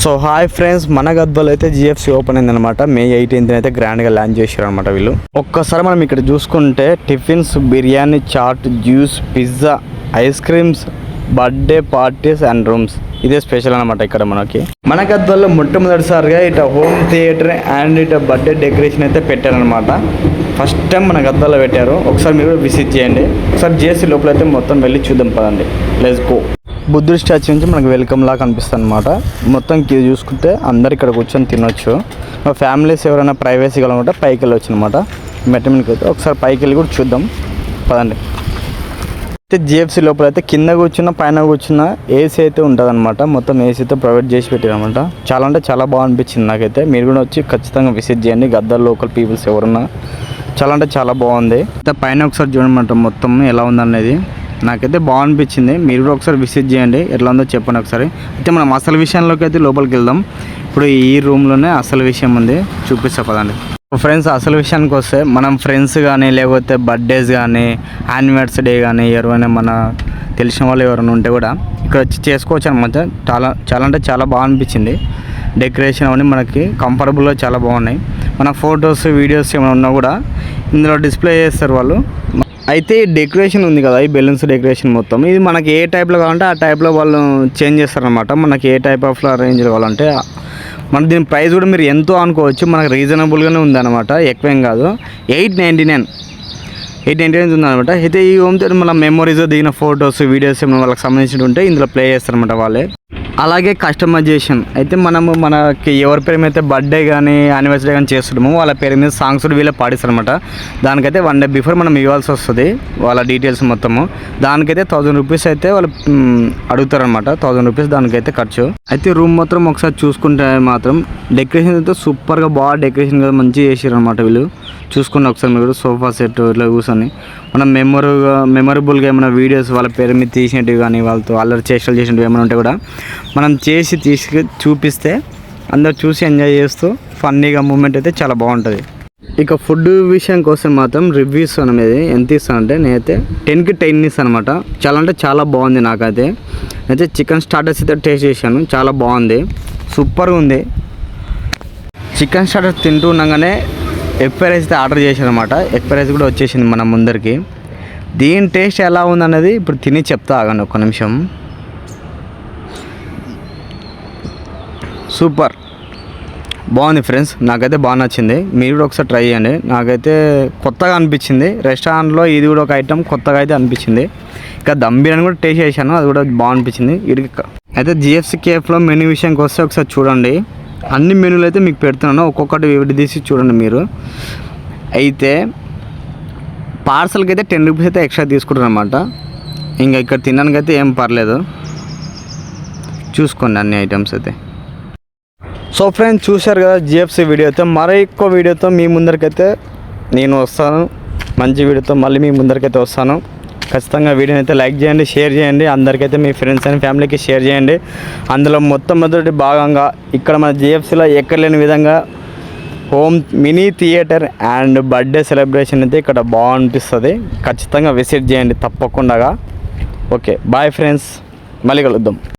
So hi friends, మన గద్వాలో అయితే GFC open అయిందనమాట. May 18th అయితే గ్రాండ్గా లాంచ్ చేశారు అనమాట వీళ్ళు. ఒక్కసారి మనం ఇక్కడ చూసుకుంటే tiffins, biryani, chaat, juice, pizza, ice creams, birthday parties and rooms ఇదే స్పెషల్ అనమాట. ఇక్కడ మన గద్వాలో మొట్టమొదటిసారిగా ఇట హోమ్ థియేటర్ అండ్ ఇట బర్త్డే డెకరేషన్ అయితే పెట్టారనమాట. ఫస్ట్ టైం మన గద్వాలో పెట్టారు. ఒకసారి మీరు విజిట్ చేయండి. ఒకసారి జిఎస్సి లోపల అయితే మొత్తం వెళ్ళి చూద్దాం పదండి. Let's go. బుద్ధుడి స్టాచ్యూ నుంచి మనకు వెల్కమ్ లా కనిపిస్తుంది అనమాట. మొత్తం చూసుకుంటే అందరు ఇక్కడ కూర్చొని తినొచ్చు. మా ఫ్యామిలీస్ ఎవరైనా ప్రైవసీ కావాలంటే పైకి వెళ్ళొచ్చు అనమాట. మెట్టమినికి అయితే ఒకసారి పైకి వెళ్ళి కూడా చూద్దాం పదండి. అయితే జిఎఫ్సి లోపల అయితే కింద కూర్చున్న పైన కూర్చున్న ఏసీ అయితే ఉంటుంది అనమాట. మొత్తం ఏసీతో ప్రొవైడ్ చేసి పెట్టారనమాట. చాలా అంటే చాలా బాగా అనిపించింది నాకైతే. మీరు కూడా వచ్చి ఖచ్చితంగా విజిట్ చేయండి. గద్వాల లోకల్ పీపుల్స్ ఎవరున్నా చాలా అంటే చాలా బాగుంది. అయితే పైన ఒకసారి చూడమంట మొత్తం ఎలా ఉందనేది నాకైతే బాగా అనిపించింది. మీరు కూడా ఒకసారి విజిట్ చేయండి, ఎట్లా ఉందో చెప్పండి ఒకసారి. అయితే మనం అసలు విషయంలోకి అయితే లోపలికి వెళ్దాం. ఇప్పుడు ఈ రూమ్లోనే అసలు విషయం ఉంది, చూపిస్తా పదండి. ఫ్రెండ్స్, అసలు విషయానికి వస్తే మనం ఫ్రెండ్స్ కానీ లేకపోతే బర్త్డేస్ కానీ యానివర్సరీ కానీ ఎవరైనా మన తెలిసిన వాళ్ళు ఎవరైనా ఉంటే కూడా ఇక్కడ వచ్చి చేసుకోవచ్చు అనమాట. చాలా అంటే చాలా బాగా అనిపించింది. డెకరేషన్ అవన్నీ మనకి కంఫర్టబుల్గా చాలా బాగున్నాయి. మన ఫొటోస్ వీడియోస్ ఏమైనా ఉన్నా కూడా ఇందులో డిస్ప్లే చేస్తారు వాళ్ళు. అయితే ఈ డెకరేషన్ ఉంది కదా, ఈ బెలూన్స్ డెకరేషన్ మొత్తం ఇది మనకి ఏ టైప్లో కావాలంటే ఆ టైప్లో వాళ్ళు చేంజ్ చేస్తారనమాట. మనకి ఏ టైప్ ఆఫ్ రేంజ్ కావాలంటే మన దీని ప్రైస్ కూడా మీరు ఎంతో అనుకోవచ్చు. మనకు రీజనబుల్గానే ఉందన్నమాట, ఎక్కువేం కాదు. 899 ఉందన్నమాట. అయితే ఈ హోమ్ థియేటర్ మన మెమరీస్ దిగిన ఫొటోస్ వీడియోస్ ఏమైనా వాళ్ళకి సంబంధించి ఉంటే ఇందులో ప్లే చేస్తారనమాట వాళ్ళే. అలాగే కస్టమైజేషన్ అయితే మనకి ఎవరి పేరు మీద బర్త్డే కానీ యానివర్సరీ కానీ చేస్తున్నామో వాళ్ళ పేరు మీద సాంగ్స్ కూడా వీళ్ళే పాడిస్తారనమాట. దానికైతే 1 day బిఫోర్ మనం ఇవ్వాల్సి వస్తుంది వాళ్ళ డీటెయిల్స్ మొత్తము. దానికైతే 1000 రూపీస్ అయితే వాళ్ళు అడుగుతారనమాట. 1000 రూపీస్ దానికైతే ఖర్చు. అయితే రూమ్ మొత్తం ఒకసారి చూసుకుంటే మాత్రం డెకరేషన్ అయితే సూపర్గా బాగా డెకరేషన్ కదా మంచిగా చేసారనమాట వీళ్ళు. చూసుకుని ఒకసారి మీరు సోఫా సెట్ ఇట్లా కూర్చొని మనం మెమొరబుల్గా ఏమైనా వీడియోస్ వాళ్ళ పేరు మీద తీసినట్టు కానీ వాళ్ళతో అల్లరి చేష్టలు చేసినట్టు ఏమైనా ఉంటే కూడా మనం తీసుకు చూపిస్తే అందరు చూసి ఎంజాయ్ చేస్తూ ఫన్నీగా మూమెంట్ అయితే చాలా బాగుంటుంది. ఇక ఫుడ్ విషయం కోసం మాత్రం రివ్యూస్ అనేది ఎంత ఇస్తానంటే నేనైతే 10కి 10 ఇస్తాను అనమాట. చాలా అంటే చాలా బాగుంది. నాకైతే చికెన్ స్టార్టర్స్ అయితే టేస్ట్ చేశాను, చాలా బాగుంది, సూపర్గా ఉంది. చికెన్ స్టార్టర్స్ తింటూ ఉండగానే ఎగ్ ఫ్రైడ్ రైస్ అయితే ఆర్డర్ చేశాను అనమాట. ఎగ్ ఫ్రైడ్ రైస్ కూడా వచ్చేసింది మన ముందరికి. దీని టేస్ట్ ఎలా ఉందన్నది ఇప్పుడు తిని చెప్తా, ఆగండి ఒక్క నిమిషం. సూపర్ బాగుంది ఫ్రెండ్స్, నాకైతే బాగా నచ్చింది. మీరు కూడా ఒకసారి ట్రై చేయండి. నాకైతే కొత్తగా అనిపించింది. రెస్టారెంట్లో ఇది కూడా ఒక ఐటమ్ కొత్తగా అయితే అనిపించింది. ఇంకా దమ్ బిర్యానీ కూడా టేస్ట్ చేశాను, అది కూడా బాగా అనిపించింది. అయితే జిఎఫ్సి కేఫ్లో మెనూ విషయానికి వస్తే ఒకసారి చూడండి. అన్ని మెనూలు అయితే మీకు పెడుతున్నాను, ఒక్కొక్కటి విడి తీసి చూడండి మీరు. అయితే పార్సల్కి అయితే 10 రూపీస్ అయితే ఎక్స్ట్రా తీసుకుంటారు అనమాట. ఇంకా ఇక్కడ తినడానికి అయితే ఏం పర్లేదు, చూసుకోండి అన్ని ఐటమ్స్ అయితే. సో ఫ్రెండ్స్, చూశారు కదా జిఎఫ్సి వీడియో అయితే. మరో ఎక్కువ వీడియోతో మీ ముందరికైతే నేను వస్తాను. మంచి వీడియోతో మళ్ళీ మీ ముందరికైతే వస్తాను. ఖచ్చితంగా వీడియోని అయితే లైక్ చేయండి, షేర్ చేయండి. అందరికైతే మీ ఫ్రెండ్స్ అండ్ ఫ్యామిలీకి షేర్ చేయండి. అందులో మొట్టమొదటి భాగంగా ఇక్కడ మన జిఎఫ్సిలో ఎక్కడ లేని విధంగా home mini theatre and birthday celebration అయితే ఇక్కడ బాగా అనిపిస్తుంది. ఖచ్చితంగా విజిట్ చేయండి తప్పకుండా. ఓకే, బాయ్ ఫ్రెండ్స్, మళ్ళీ కలుద్దాం.